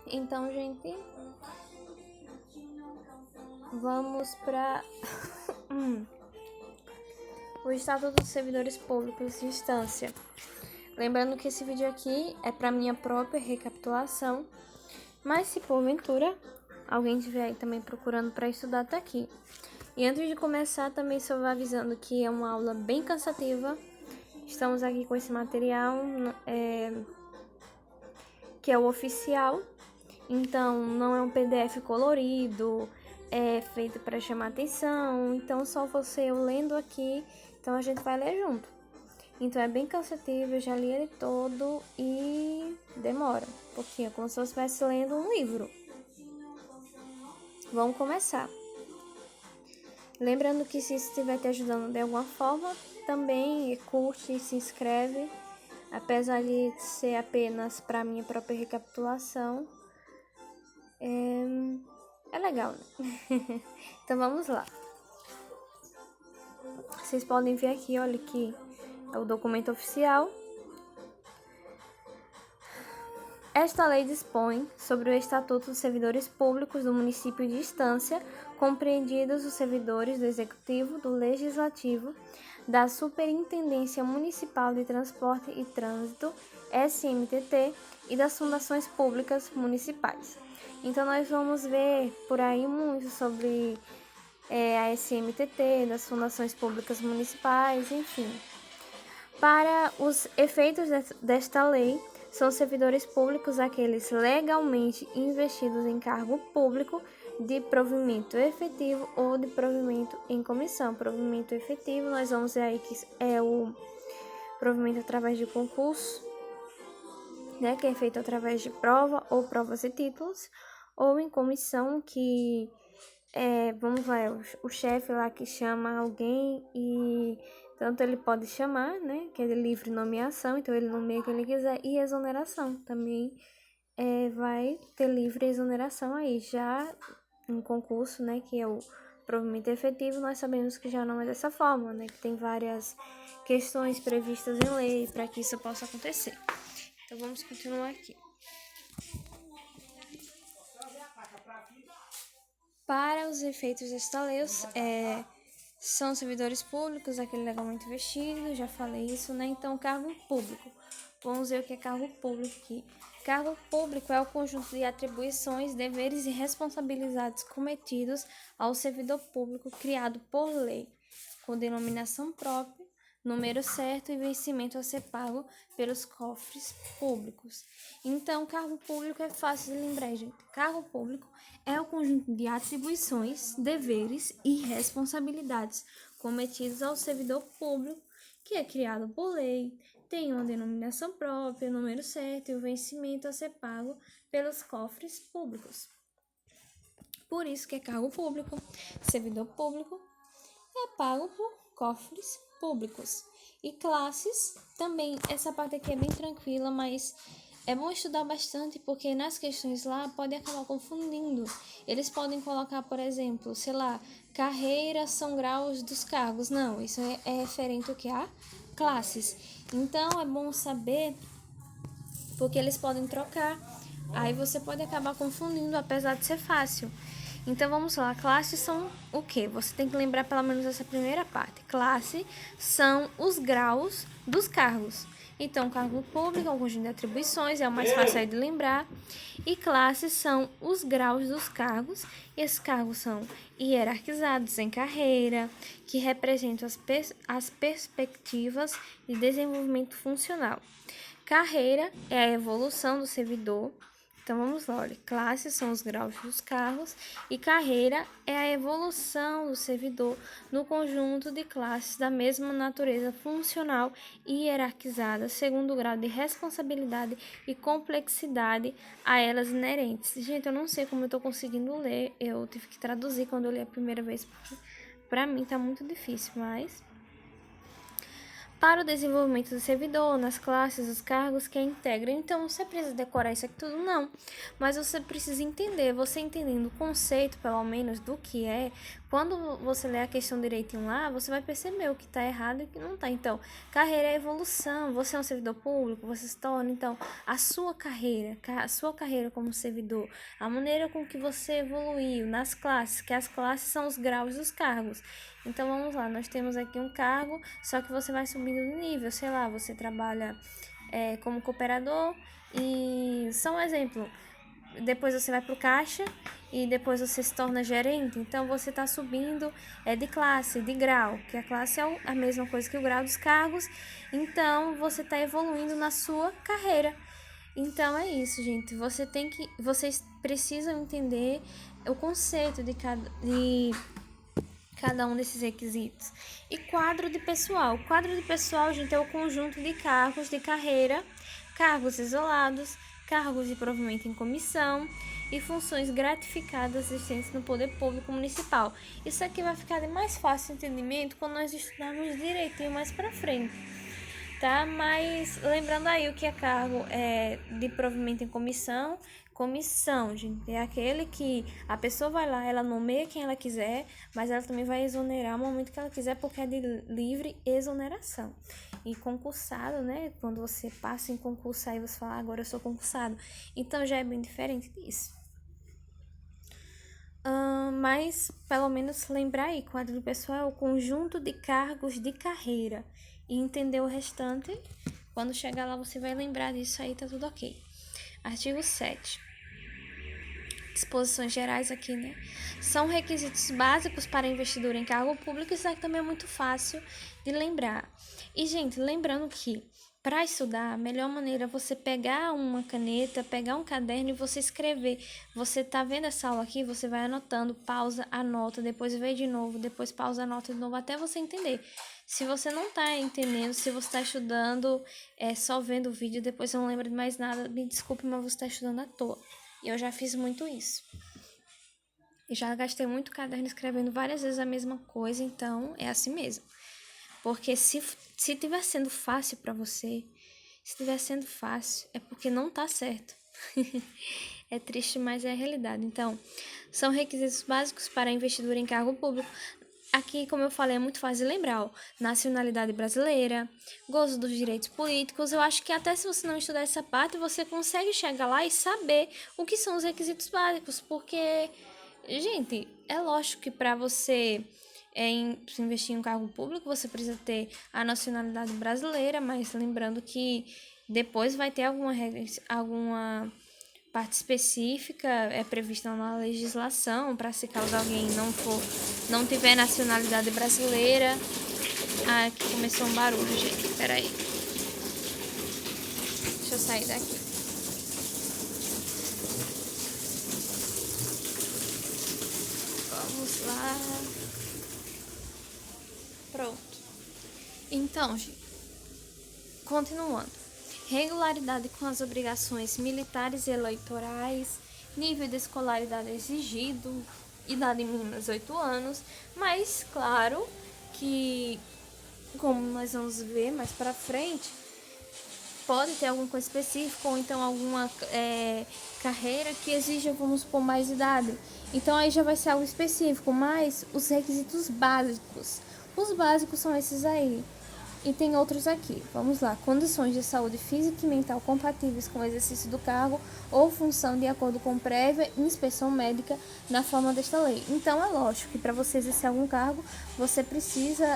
Então, gente, vamos para o Estatuto dos Servidores Públicos de Instância. Lembrando que esse vídeo aqui é para minha própria recapitulação, mas se porventura alguém estiver aí também procurando para estudar, tá aqui. E antes de começar, também só vou avisando que é uma aula bem cansativa. Estamos aqui com esse material, que é o oficial. Então, não é um PDF colorido, é feito para chamar atenção. Então, só você eu lendo aqui, então a gente vai ler junto. Então, é bem cansativo, eu já li ele todo e demora um pouquinho, como se eu estivesse lendo um livro. Vamos começar. Lembrando que se estiver te ajudando de alguma forma, também curte e se inscreve. Apesar de ser apenas para minha própria recapitulação, é legal, né? Então vamos lá. Vocês podem ver aqui, olha que é o documento oficial. Esta lei dispõe sobre o Estatuto dos Servidores Públicos do Município de Instância, compreendidos os servidores do Executivo, do Legislativo, da Superintendência Municipal de Transporte e Trânsito, SMTT, e das fundações públicas municipais. Então, nós vamos ver por aí muito sobre a SMTT, das fundações públicas municipais, enfim. Para os efeitos desta lei, são servidores públicos aqueles legalmente investidos em cargo público de provimento efetivo ou de provimento em comissão. Provimento efetivo, nós vamos ver aí que é o provimento através de concurso, né, que é feito através de prova ou provas e títulos, ou em comissão, que vamos lá, o chefe lá que chama alguém e tanto ele pode chamar, né, que é de livre nomeação, então ele nomeia quem ele quiser, e exoneração também vai ter livre exoneração aí. Já em concurso, né, que é o provimento efetivo, nós sabemos que já não é dessa forma, né, que tem várias questões previstas em lei para que isso possa acontecer. Então vamos continuar aqui. Para os efeitos desta lei, são servidores públicos, aquele legalmente vestido, já falei isso, né? Então, cargo público. Vamos ver o que é cargo público aqui. Cargo público é o conjunto de atribuições, deveres e responsabilidades cometidos ao servidor público criado por lei, com denominação própria, número certo e vencimento a ser pago pelos cofres públicos. Então, cargo público é fácil de lembrar, gente. Cargo público é o conjunto de atribuições, deveres e responsabilidades cometidos ao servidor público que é criado por lei, tem uma denominação própria, número certo e o vencimento a ser pago pelos cofres públicos. Por isso que é cargo público. Servidor público é pago por cofres públicos. E classes também, essa parte aqui é bem tranquila, mas é bom estudar bastante, porque nas questões lá pode acabar confundindo. Eles podem colocar, por exemplo, sei lá, carreira são graus dos cargos. Não, isso é referente ao que? A classes. Então é bom saber, porque eles podem trocar. Aí você pode acabar confundindo, apesar de ser fácil. Então vamos lá, classes são o quê? Você tem que lembrar pelo menos essa primeira parte. Classe são os graus dos cargos. Então, cargo público é um conjunto de atribuições, é o mais fácil aí de lembrar. E classes são os graus dos cargos. E esses cargos são hierarquizados em carreira, que representam as perspectivas de desenvolvimento funcional. Carreira é a evolução do servidor. Então, vamos lá, olha, classes são os graus dos cargos e carreira é a evolução do servidor no conjunto de classes da mesma natureza funcional e hierarquizada, segundo o grau de responsabilidade e complexidade a elas inerentes. Gente, eu não sei como eu estou conseguindo ler, eu tive que traduzir quando eu li a primeira vez, porque para mim tá muito difícil, mas para o desenvolvimento do servidor, nas classes, os cargos que a integram. Então, você precisa decorar isso aqui tudo? Não. Mas você precisa entender. Você entendendo o conceito, pelo menos, do que é, quando você ler a questão direitinho lá, você vai perceber o que está errado e o que não está. Então, carreira é evolução. Você é um servidor público, você se torna, então, a sua carreira como servidor, a maneira com que você evoluiu nas classes, que as classes são os graus dos cargos. Então, vamos lá, nós temos aqui um cargo, só que você vai subindo de nível, sei lá, você trabalha como cooperador e, só um exemplo, depois você vai para o caixa e depois você se torna gerente. Então você está subindo de classe, de grau, que a classe é a mesma coisa que o grau dos cargos. Então você está evoluindo na sua carreira. Então é isso, gente. Vocês precisam entender o conceito de cada um desses requisitos. E quadro de pessoal. O quadro de pessoal, gente, é o conjunto de cargos de carreira, cargos isolados, cargos de provimento em comissão e funções gratificadas existentes no poder público municipal. Isso aqui vai ficar de mais fácil entendimento quando nós estudarmos direitinho mais para frente, tá? Mas lembrando aí o que é cargo de provimento em comissão. Comissão, gente, é aquele que a pessoa vai lá, ela nomeia quem ela quiser, mas ela também vai exonerar no momento que ela quiser, porque é de livre exoneração. E concursado, né? Quando você passa em concurso, aí você fala, agora eu sou concursado. Então já é bem diferente disso. Mas pelo menos lembrar aí, quadro pessoal é o conjunto de cargos de carreira. E entender o restante, quando chegar lá você vai lembrar disso aí, tá tudo ok. Artigo 7. Disposições gerais aqui, né? São requisitos básicos para investidor em cargo público. Isso aqui também é muito fácil de lembrar. E, gente, lembrando que para estudar, a melhor maneira é você pegar uma caneta, pegar um caderno e você escrever. Você tá vendo essa aula aqui, você vai anotando, pausa, anota, depois vê de novo, depois pausa, anota de novo, até você entender. Se você não tá entendendo, se você tá estudando, só vendo o vídeo, depois você não lembra de mais nada, me desculpe, mas você tá estudando à toa. E eu já fiz muito isso. E já gastei muito caderno escrevendo várias vezes a mesma coisa, então é assim mesmo. Porque se estiver sendo fácil para você, se estiver sendo fácil, é porque não tá certo. É triste, mas é a realidade. Então, são requisitos básicos para investidor em cargo público. Aqui, como eu falei, é muito fácil de lembrar. Nacionalidade brasileira, gozo dos direitos políticos. Eu acho que até se você não estudar essa parte, você consegue chegar lá e saber o que são os requisitos básicos. Porque, gente, é lógico que para você investir em um cargo público, você precisa ter a nacionalidade brasileira, mas lembrando que depois vai ter alguma parte específica prevista na legislação para se caso alguém não tiver nacionalidade brasileira. Aqui começou um barulho, gente. Peraí. Deixa eu sair daqui. Vamos lá. Pronto. Então, gente, continuando. Regularidade com as obrigações militares e eleitorais, nível de escolaridade exigido, idade mínima 18 anos, mas claro que, como nós vamos ver mais para frente, pode ter alguma coisa específica ou então alguma carreira que exija, vamos supor, mais idade. Então aí já vai ser algo específico, mas os requisitos básicos, os básicos são esses aí. E tem outros aqui, vamos lá. Condições de saúde física e mental compatíveis com o exercício do cargo ou função de acordo com prévia inspeção médica na forma desta lei. Então, é lógico que para você exercer algum cargo, você precisa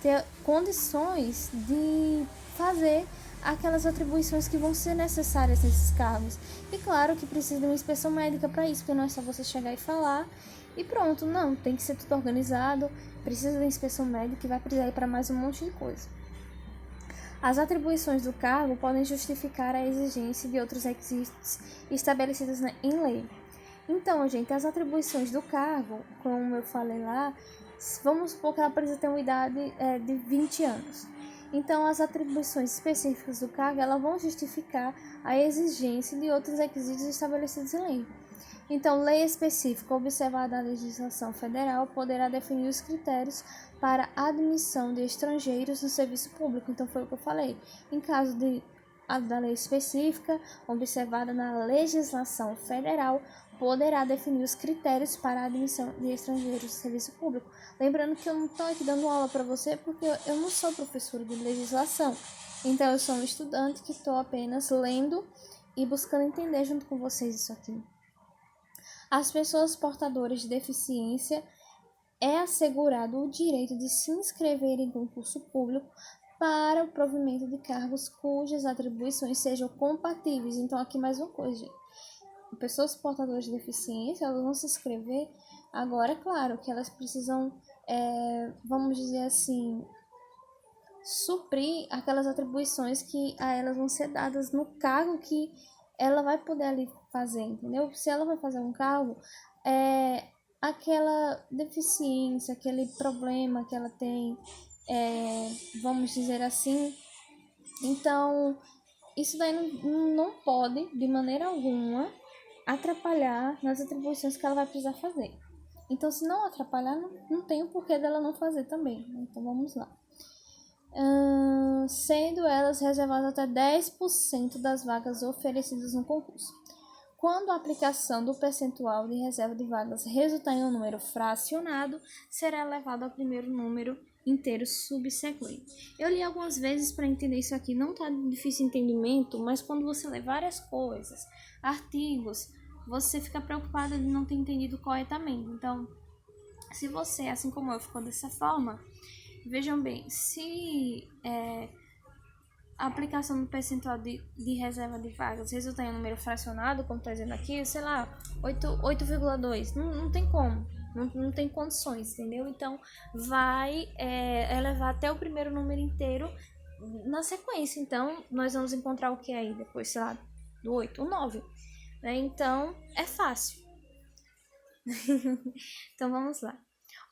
ter condições de fazer aquelas atribuições que vão ser necessárias nesses cargos. E claro que precisa de uma inspeção médica para isso, porque não é só você chegar e falar e pronto, não, tem que ser tudo organizado, precisa da inspeção médica e vai precisar ir para mais um monte de coisa. As atribuições do cargo podem justificar a exigência de outros requisitos estabelecidos em lei. Então, gente, as atribuições do cargo, como eu falei lá, vamos supor que ela precisa ter uma idade de 20 anos. Então, as atribuições específicas do cargo elas vão justificar a exigência de outros requisitos estabelecidos em lei. Então, lei específica observada a legislação federal poderá definir os critérios para a admissão de estrangeiros no serviço público. Então, foi o que eu falei. Em caso de a da lei específica, observada na legislação federal, poderá definir os critérios para a admissão de estrangeiros no serviço público. Lembrando que eu não estou aqui dando aula para você porque eu não sou professora de legislação. Então, eu sou um estudante que estou apenas lendo e buscando entender junto com vocês isso aqui. As pessoas portadoras de deficiência é assegurado o direito de se inscrever em concurso público para o provimento de cargos cujas atribuições sejam compatíveis. Então, aqui mais uma coisa, gente. Pessoas portadoras de deficiência, elas vão se inscrever. Agora, é claro que elas precisam, vamos dizer assim, suprir aquelas atribuições que a elas vão ser dadas no cargo que ela vai poder ali fazer, entendeu? Se ela vai fazer um cargo, aquela deficiência, aquele problema que ela tem, vamos dizer assim. Então, isso daí não pode, de maneira alguma, atrapalhar nas atribuições que ela vai precisar fazer. Então, se não atrapalhar, não tem o porquê dela não fazer também. Então, vamos lá. Sendo elas reservadas até 10% das vagas oferecidas no concurso. Quando a aplicação do percentual de reserva de vagas resultar em um número fracionado, será elevado ao primeiro número inteiro subsequente. Eu li algumas vezes para entender isso aqui, não está de difícil entendimento, mas quando você lê várias coisas, artigos, você fica preocupado de não ter entendido corretamente. Então, se você, assim como eu, ficou dessa forma, vejam bem, se a aplicação do percentual de reserva de vagas resultar em um número fracionado, como está dizendo aqui, sei lá, 8,2, não tem como. Não tem condições, entendeu? Então, vai elevar até o primeiro número inteiro na sequência. Então, nós vamos encontrar o que aí depois, sei lá, do 8, o 9. Né? Então, é fácil. Então, vamos lá.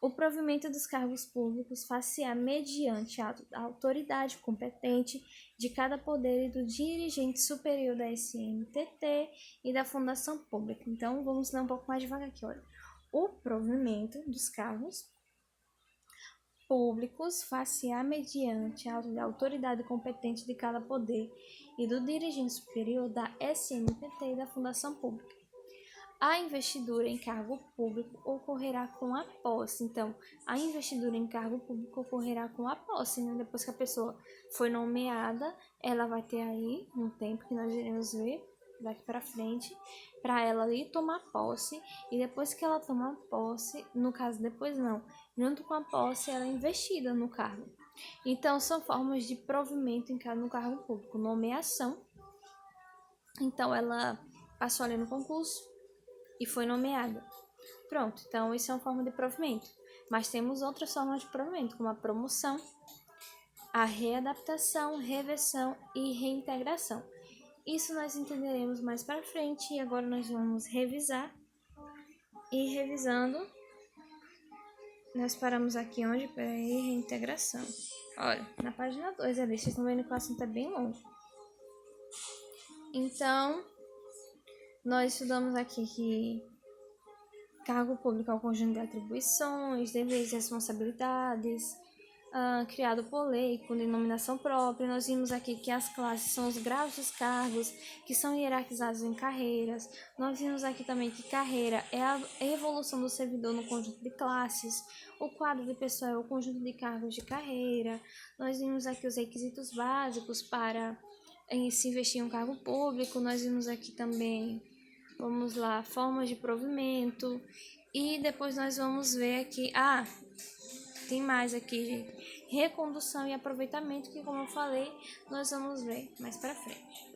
O provimento dos cargos públicos far-se-á mediante a autoridade competente de cada poder e do dirigente superior da SMTT e da Fundação Pública. Então, vamos ler um pouco mais devagar aqui, olha. O provimento dos cargos públicos far-se-á mediante a autoridade competente de cada poder e do dirigente superior da SMPT e da Fundação Pública. A investidura em cargo público ocorrerá com a posse. Então, a investidura em cargo público ocorrerá com a posse, né? Depois que a pessoa foi nomeada, ela vai ter aí um tempo que nós iremos ver daqui para frente, para ela ir tomar posse, e depois que ela tomar posse, no caso depois não, junto com a posse ela é investida no cargo. Então são formas de provimento no cargo público, nomeação. Então ela passou ali no concurso e foi nomeada. Pronto, então isso é uma forma de provimento. Mas temos outras formas de provimento, como a promoção, a readaptação, reversão e reintegração. Isso nós entenderemos mais para frente e agora nós vamos revisar. E revisando, nós paramos aqui onde? Peraí, reintegração. Olha, na página 2 ali, vocês estão vendo que o assunto é bem longo. Então, nós estudamos aqui que cargo público é o conjunto de atribuições, deveres e responsabilidades, criado por lei, com denominação própria. Nós vimos aqui que as classes são os graus dos cargos, que são hierarquizados em carreiras. Nós vimos aqui também que carreira é a evolução do servidor no conjunto de classes. O quadro de pessoa é o conjunto de cargos de carreira. Nós vimos aqui os requisitos básicos para se investir em um cargo público. Nós vimos aqui também, vamos lá, formas de provimento. E depois nós vamos ver aqui, tem mais aqui, recondução e aproveitamento, que como eu falei, nós vamos ver mais para frente.